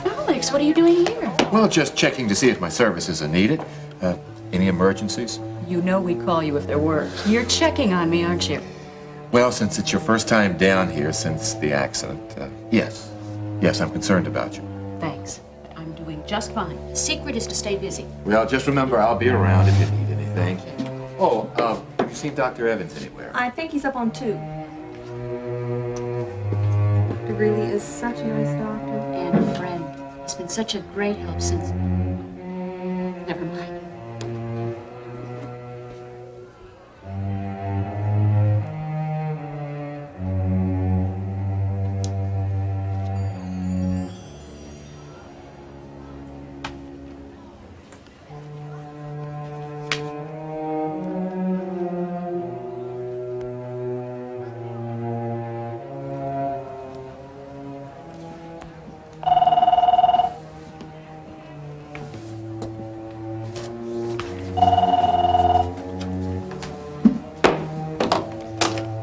Alex, what are you doing here? Well, just checking to see if my services are needed. Any emergencies? You know we call you if there were. You're checking on me, aren't you? Well, since it's your first time down here since the accident, yes. Yes, I'm concerned about you. Thanks. I'm doing just fine. The secret is to stay busy. Well, just remember, I'll be around if you need anything. Oh, have you seen Dr. Evans anywhere? I think he's up on 2. Dr. Greeley is such a nice doctor. And a friend. He's been such a great help since... Never mind.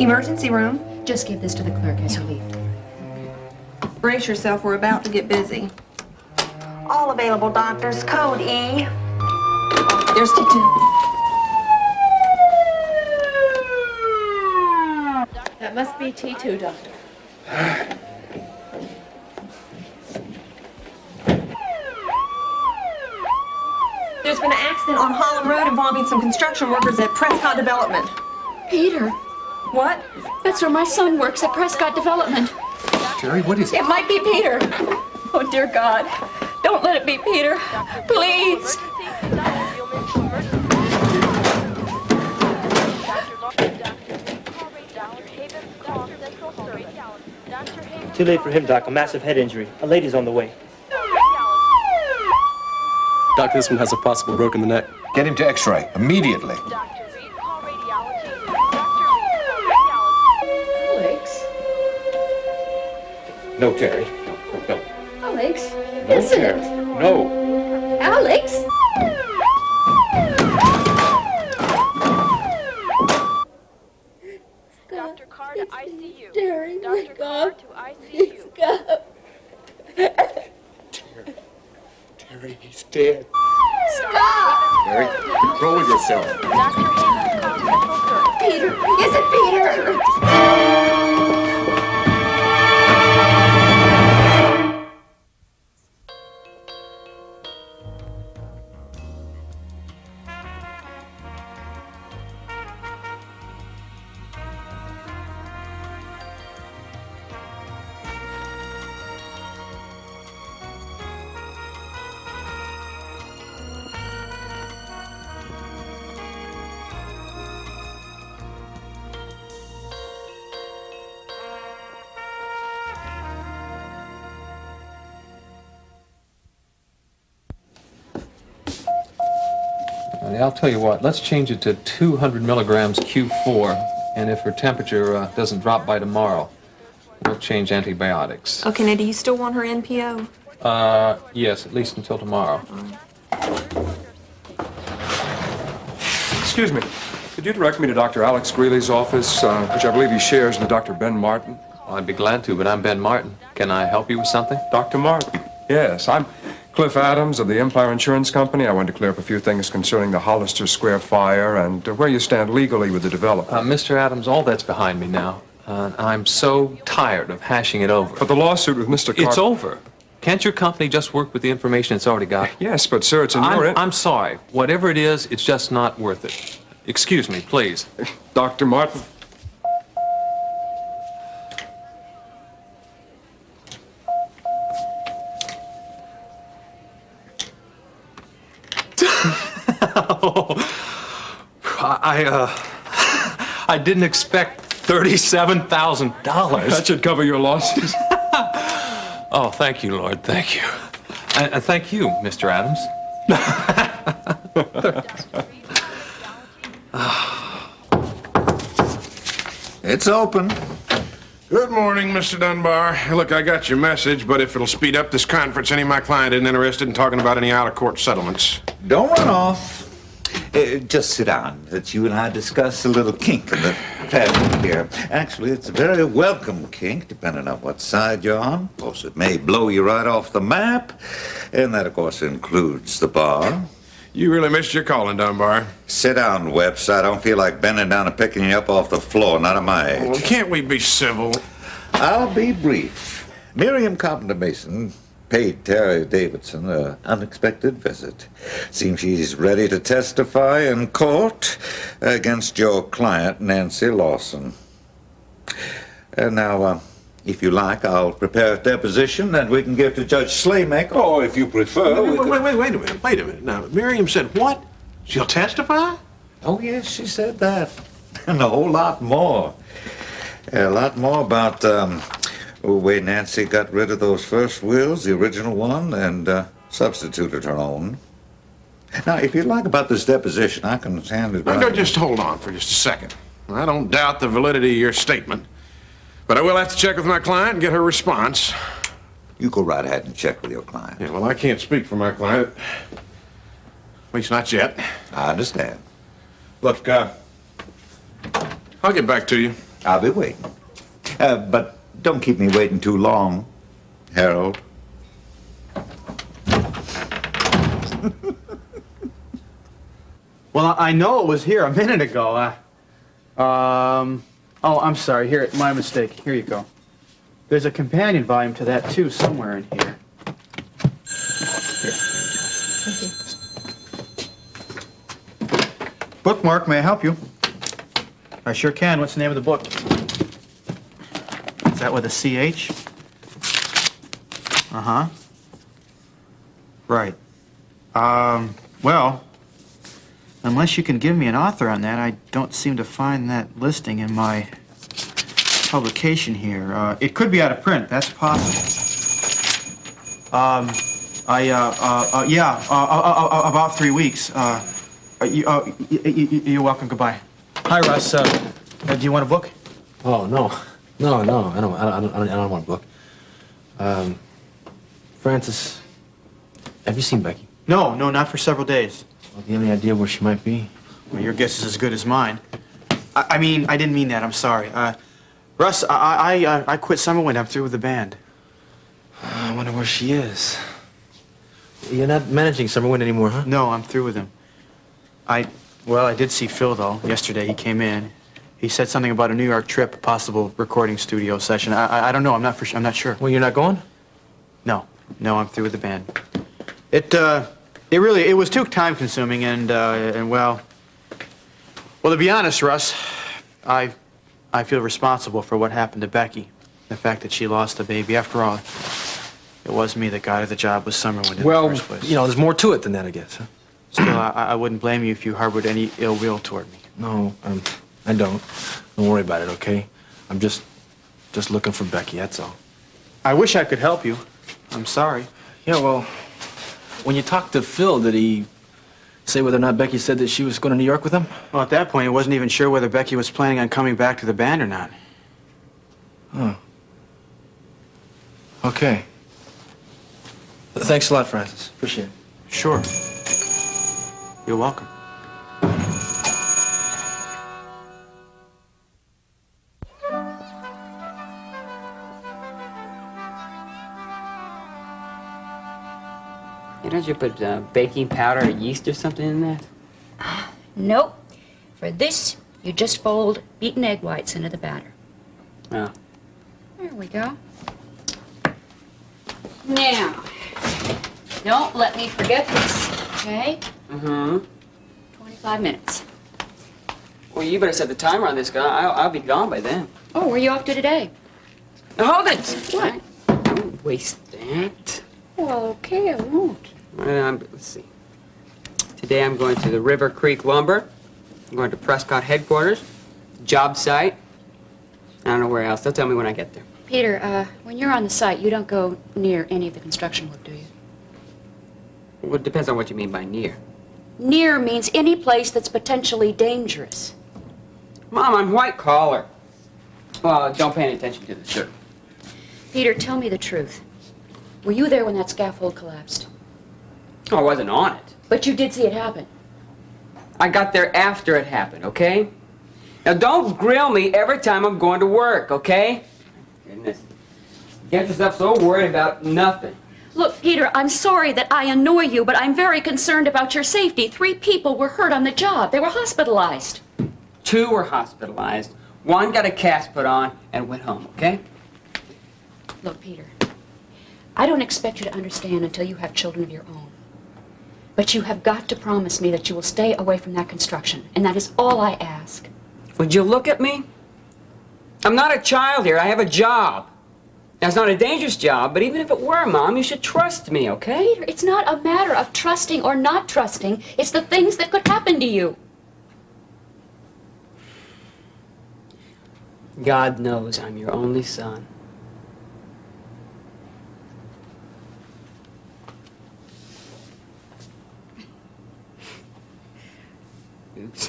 Emergency room. Just give this to the clerk as you leave. Brace yourself, we're about to get busy. All available doctors, code E. Oh, there's T2. That must be T2, Doctor. There's been an accident on Holland Road involving some construction workers at Prescott Development. Peter. What? That's where my son works, at Prescott Development. Jerry, what is it? It might be Peter. Oh, dear God. Don't let it be Peter. Please. Too late for him, Doc. A massive head injury. A lady's on the way. Doctor, this one has a possible broke in the neck. Get him to X-ray immediately. Alex? No, Terry. No. Alex? No, Isn't Terry. it? No. Alex? Dr. Carr to ICU. Terry, Dr. Carr to ICU. Terry, he's dead. Stop! Terry, control yourself. Dr. Hammond, call Central Third. Peter! Is it Peter? I'll tell you what, let's change it to 200 milligrams Q4, and if her temperature doesn't drop by tomorrow, we'll change antibiotics. Okay, now do you still want her NPO? Yes, at least until tomorrow. Excuse me. Could you direct me to Dr. Alex Greeley's office, which I believe he shares with Dr. Ben Martin? Well, I'd be glad to, but I'm Ben Martin. Can I help you with something? Dr. Martin? Yes, I'm Cliff Adams of the Empire Insurance Company. I wanted to clear up a few things concerning the Hollister Square fire and where you stand legally with the development. Mr. Adams, all that's behind me now. I'm so tired of hashing it over. But the lawsuit with Mr. Carter... It's over. Can't your company just work with the information it's already got? Yes, but, sir, it's in your... I'm sorry. Whatever it is, it's just not worth it. Excuse me, please. Dr. Martin. I didn't expect $37,000. That should cover your losses. Oh, thank you, Lord. Thank you. Thank you, Mr. Adams. It's open. Good morning, Mr. Dunbar. Look, I got your message, but if it'll speed up this conference, any of my client isn't interested in talking about any out-of-court settlements. Don't run off. Just sit down. Let you and I discuss a little kink in the fabric here. Actually, it's a very welcome kink, depending on what side you're on. Of course, it may blow you right off the map. And that, of course, includes the bar. You really missed your calling, Dunbar. Sit down, Webs. I don't feel like bending down and picking you up off the floor, not at my age. Well, can't we be civil? I'll be brief. Miriam Carpenter Mason paid Terry Davidson an unexpected visit. Seems she's ready to testify in court against your client, Nancy Lawson. And now, if you like, I'll prepare a deposition that we can give to Judge Slaymaker, or if you prefer... Wait a minute. Now, Miriam said what? She'll testify? Oh, yes, she said that. And a whole lot more. A lot more about the way Nancy got rid of those first wills, the original one, and substituted her own. Now, if you'd like about this deposition, I can hand it right. No, just hold on for just a second. I don't doubt the validity of your statement, but I will have to check with my client and get her response. You go right ahead and check with your client. Yeah, well, I can't speak for my client. At least not yet. I understand. Look, I'll get back to you. I'll be waiting. But don't keep me waiting too long, Harold. Well, I know it was here a minute ago. Oh, I'm sorry. Here, my mistake. Here you go. There's a companion volume to that, too, somewhere in here. Here. Bookmark, may I help you? I sure can. What's the name of the book? Is that with a CH? Uh-huh. Right. Well, unless you can give me an author on that, I don't seem to find that listing in my publication here. It could be out of print. That's possible. About 3 weeks. You're welcome. Goodbye. Hi, Russ. Do you want a book? Oh, no. No, I don't want a book. Francis, have you seen Becky? No, not for several days. Well, do you have any idea where she might be? Well, your guess is as good as mine. I mean, I didn't mean that. I'm sorry. Russ, I quit Summerwind. I'm through with the band. I wonder where she is. You're not managing Summerwind anymore, huh? No, I'm through with him. Well, I did see Phil, though. Yesterday, he came in. He said something about a New York trip, a possible recording studio session. I don't know. I'm not sure. Well, you're not going? No, I'm through with the band. It was too time-consuming, and well, to be honest, Russ, I feel responsible for what happened to Becky. The fact that she lost the baby. After all, it was me that got her the job with Summerwind in the first place. You know, there's more to it than that, I guess, huh? Still, I wouldn't blame you if you harbored any ill will toward me. No, I don't. Don't worry about it, okay? I'm just looking for Becky, that's all. I wish I could help you. I'm sorry. Yeah, well, when you talked to Phil, did he say whether or not Becky said that she was going to New York with him? Well, at that point, he wasn't even sure whether Becky was planning on coming back to the band or not. Oh. Okay. Thanks a lot, Francis. Appreciate it. Sure. You're welcome. Don't you put baking powder or yeast or something in that? Nope. For this, you just fold beaten egg whites into the batter. Oh. There we go. Now, don't let me forget this, okay? Mm-hmm. 25 minutes. Well, you better set the timer on this guy. I'll be gone by then. Oh, where are you off to today? Hold it! What? Don't waste that. Well, okay, I won't. Let's see. Today I'm going to the River Creek Lumber. I'm going to Prescott headquarters, job site. I don't know where else. They'll tell me when I get there. Peter, when you're on the site, you don't go near any of the construction work, do you? Well, it depends on what you mean by near. Near means any place that's potentially dangerous. Mom, I'm white collar. Well, don't pay any attention to this. Sure. Peter, tell me the truth. Were you there when that scaffold collapsed? Oh, I wasn't on it. But you did see it happen. I got there after it happened, okay? Now, don't grill me every time I'm going to work, okay? Goodness. Get yourself so worried about nothing. Look, Peter, I'm sorry that I annoy you, but I'm very concerned about your safety. 3 people were hurt on the job. They were hospitalized. 2 were hospitalized. 1 got a cast put on and went home, okay? Look, Peter, I don't expect you to understand until you have children of your own. But you have got to promise me that you will stay away from that construction, and that is all I ask. Would you look at me? I'm not a child here. I have a job. Now, it's not a dangerous job, but even if it were, Mom, you should trust me, okay? Peter, it's not a matter of trusting or not trusting. It's the things that could happen to you. God knows I'm your only son. Oops.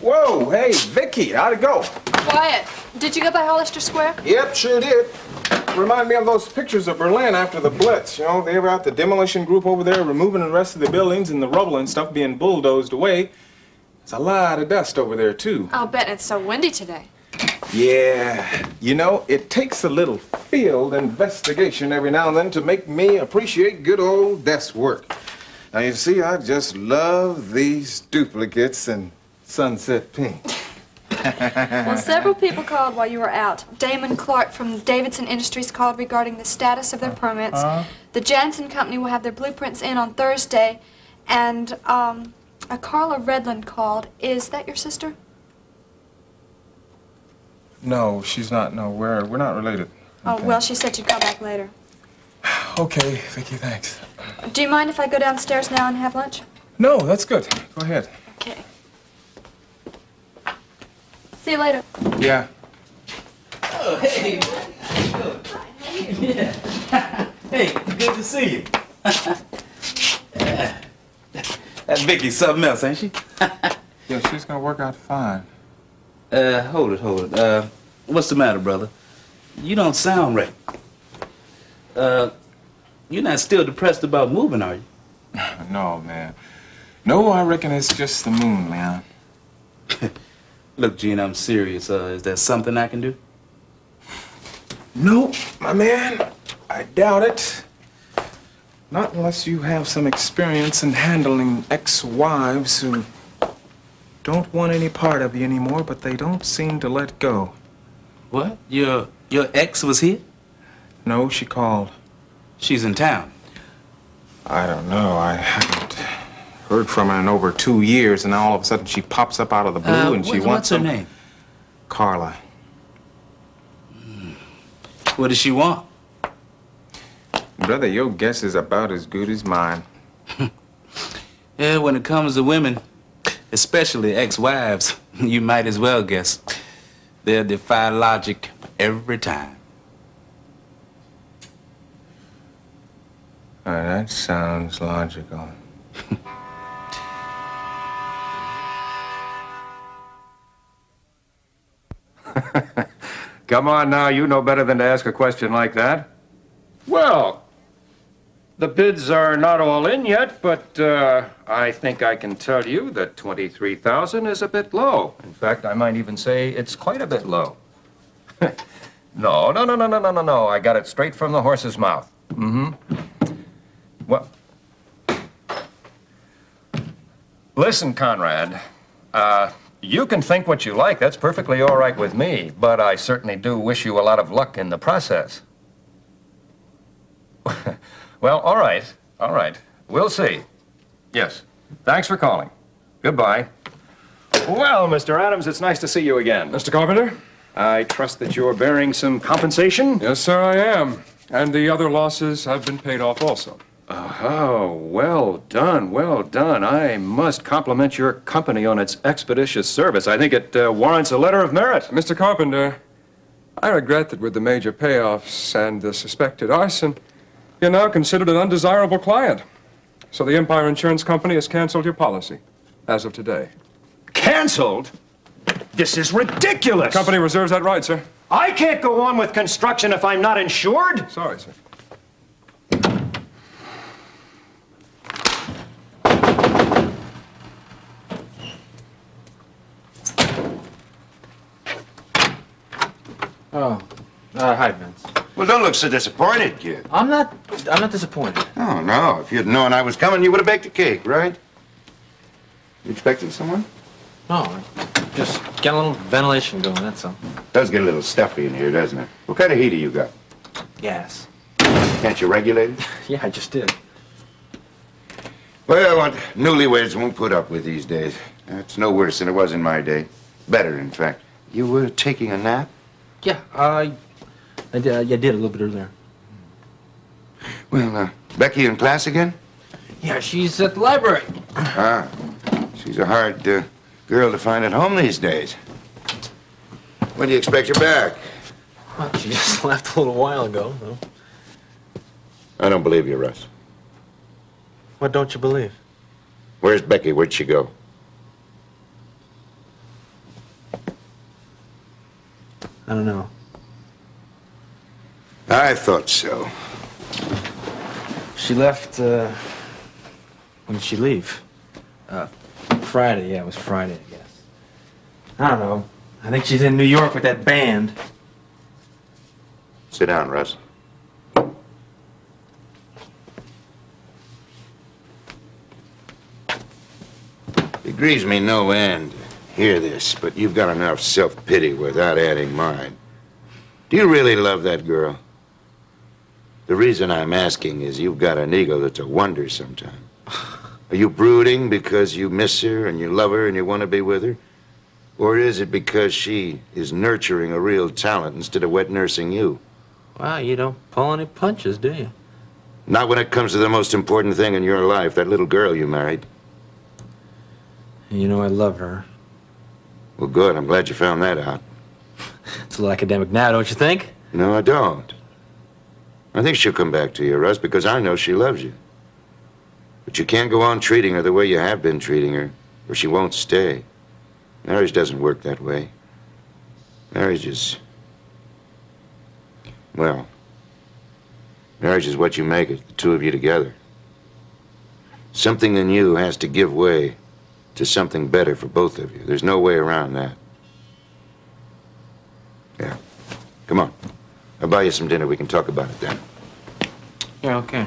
Whoa, hey, Vicky, how'd it go? Wyatt, did you go by Hollister Square? Yep, sure did. Remind me of those pictures of Berlin after the Blitz. You know, they were out the demolition group over there removing the rest of the buildings and the rubble and stuff being bulldozed away. There's a lot of dust over there, too. I'll bet it's so windy today. Yeah, you know, it takes a little field investigation every now and then to make me appreciate good old desk work. Now, you see, I just love these duplicates and sunset pink. Well, several people called while you were out. Damon Clark from Davidson Industries called regarding the status of their permits. The Jansen Company will have their blueprints in on Thursday. And, a Carla Redland called. Is that your sister? No, she's not. No, we're not related. Oh, well, she said she'd call back later. Okay, Vicky, thanks. Do you mind if I go downstairs now and have lunch? No, that's good. Go ahead. Okay. See you later. Yeah. Oh, hey. Hey, good to see you. That Vicky's something else, ain't she? Yeah, she's gonna work out fine. Hold it. What's the matter, brother? You don't sound right. You're not still depressed about moving, are you? No, man. No, I reckon it's just the moon, man. Look, Gene, I'm serious. Is there something I can do? No, my man. I doubt it. Not unless you have some experience in handling ex-wives who don't want any part of you anymore, but they don't seem to let go. What? Your ex was here? No, she called. She's in town. I don't know. I haven't heard from her in over 2 years, and now all of a sudden she pops up out of the blue and she wants what's her some... name? Carla. What does she want? Brother, your guess is about as good as mine. Yeah, when it comes to women, especially ex-wives, you might as well guess. They'll defy logic every time. That sounds logical. Come on now, you know better than to ask a question like that. Well, the bids are not all in yet, but I think I can tell you that $23,000 is a bit low. In fact, I might even say it's quite a bit low. No. I got it straight from the horse's mouth. Well, listen, Conrad. You can think what you like. That's perfectly all right with me. But I certainly do wish you a lot of luck in the process. Well, all right. We'll see. Yes. Thanks for calling. Goodbye. Well, Mr. Adams, it's nice to see you again. Mr. Carpenter? I trust that you're bearing some compensation? Yes, sir, I am. And the other losses have been paid off also. Oh, well done, well done. I must compliment your company on its expeditious service. I think it warrants a letter of merit. Mr. Carpenter, I regret that with the major payoffs and the suspected arson, you're now considered an undesirable client. So the Empire Insurance Company has canceled your policy as of today. Canceled? This is ridiculous. Company reserves that right, sir. I can't go on with construction if I'm not insured. Sorry, sir. Oh, hi, Vince. Well, don't look so disappointed, kid. I'm not disappointed. Oh, no. If you'd known I was coming, you would have baked a cake, right? You expecting someone? No, just get a little ventilation going, that's all. Does get a little stuffy in here, doesn't it? What kind of heater you got? Gas. Can't you regulate it? Yeah, I just did. Well, what newlyweds won't put up with these days. It's no worse than it was in my day. Better, in fact. You were taking a nap? Yeah, I did a little bit earlier. Well, Becky in class again? Yeah, she's at the library. Ah, she's a hard girl to find at home these days. When do you expect her back? Well, she just left a little while ago, though. I don't believe you, Russ. What don't you believe? Where's Becky? Where'd she go? I don't know. I thought so. She left, when did she leave? Friday, yeah, it was Friday, I guess. I don't know. I think she's in New York with that band. Sit down, Russ. It grieves me no end to hear this, but you've got enough self-pity without adding mine. Do you really love that girl? The reason I'm asking is you've got an ego that's a wonder sometimes. Are you brooding because you miss her and you love her and you want to be with her? Or is it because she is nurturing a real talent instead of wet nursing you? Wow, you don't pull any punches, do you? Not when it comes to the most important thing in your life, that little girl you married. You know I love her. Well, good. I'm glad you found that out. It's a little academic now, don't you think? No, I don't. I think she'll come back to you, Russ, because I know she loves you. But you can't go on treating her the way you have been treating her, or she won't stay. Marriage doesn't work that way. Marriage is... well, marriage is what you make it, the two of you together. Something in you has to give way to something better for both of you. There's no way around that. Yeah. Come on. I'll buy you some dinner. We can talk about it then. Yeah, okay.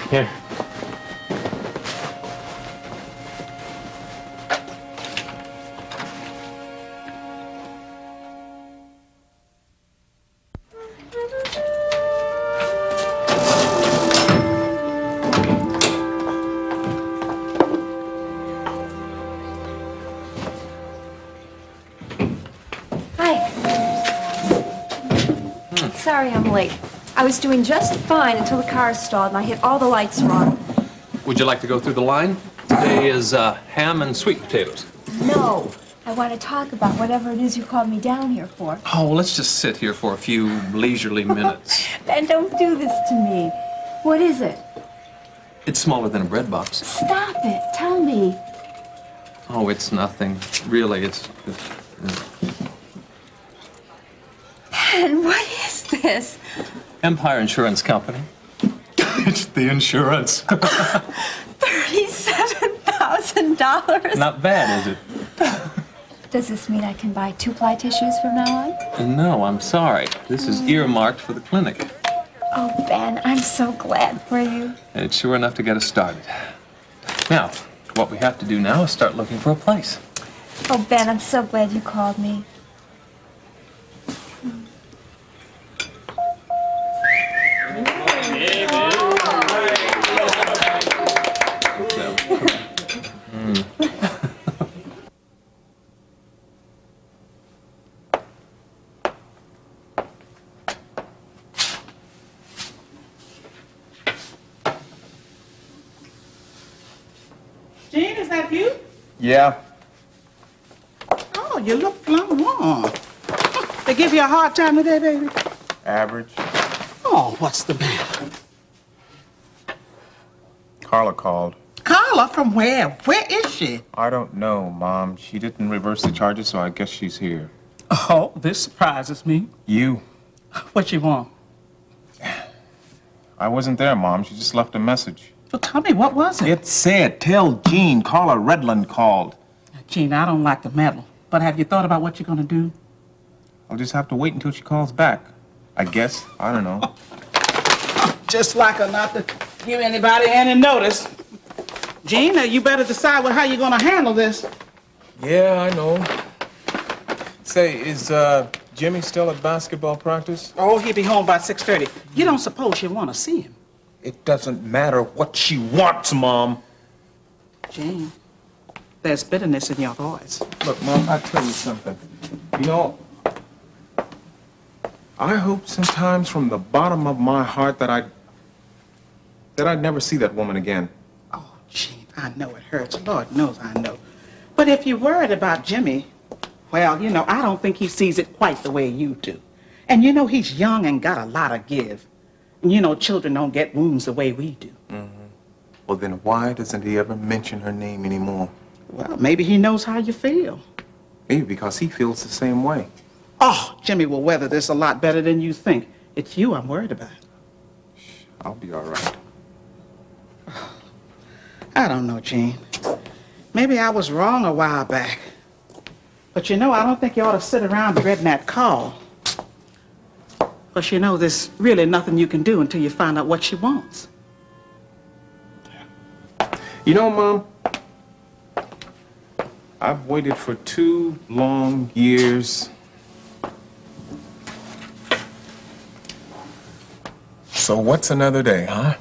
Here. Sorry I'm late. I was doing just fine until the car stalled and I hit all the lights wrong. Would you like to go through the line? Today is ham and sweet potatoes. No. I want to talk about whatever it is you called me down here for. Oh, well, let's just sit here for a few leisurely minutes. Ben, don't do this to me. What is it? It's smaller than a bread box. Stop it. Tell me. Oh, it's nothing. Really, it's Ben, what is this? Empire Insurance Company. It's the insurance. $37,000? Not bad, is it? Does this mean I can buy 2-ply tissues from now on? No, I'm sorry. This is earmarked for the clinic. Oh, Ben, I'm so glad for you. And it's sure enough to get us started. Now, what we have to do now is start looking for a place. Oh, Ben, I'm so glad you called me. Gene, is that you? Yeah. Oh, you look plumb warm. They give you a hard time today, baby? Average. Oh, what's the matter? Carla called. Carla? Carla? From where? Where is she? I don't know, Mom. She didn't reverse the charges, so I guess she's here. Oh, this surprises me. You? What you want? I wasn't there, Mom. She just left a message. Well, tell me, what was it? It said, tell Jean Carla Redland called. Gene, I don't like to meddle, but have you thought about what you're going to do? I'll just have to wait until she calls back. I guess. I don't know. Just like her not to give anybody any notice. Gene, you better decide how you're going to handle this. Yeah, I know. Say, is Jimmy still at basketball practice? Oh, he'll be home by 6:30. You don't suppose you want to see him? It doesn't matter what she wants, Mom. Gene, there's bitterness in your voice. Look, Mom, I'll tell you something. You know, I hope sometimes from the bottom of my heart that I'd never see that woman again. Oh, Gene, I know it hurts. Lord knows I know. But if you're worried about Jimmy, well, you know, I don't think he sees it quite the way you do. And you know, he's young and got a lot to give. And you know, children don't get wounds the way we do. Mm-hmm. Well, then why doesn't he ever mention her name anymore? Well, maybe he knows how you feel. Maybe because he feels the same way. Oh, Jimmy will weather this a lot better than you think. It's you I'm worried about. I'll be all right. I don't know, Gene. Maybe I was wrong a while back. But you know, I don't think you ought to sit around dreading that call. Because you know, there's really nothing you can do until you find out what she wants. You know, Mom, I've waited for 2 long years. So what's another day, huh?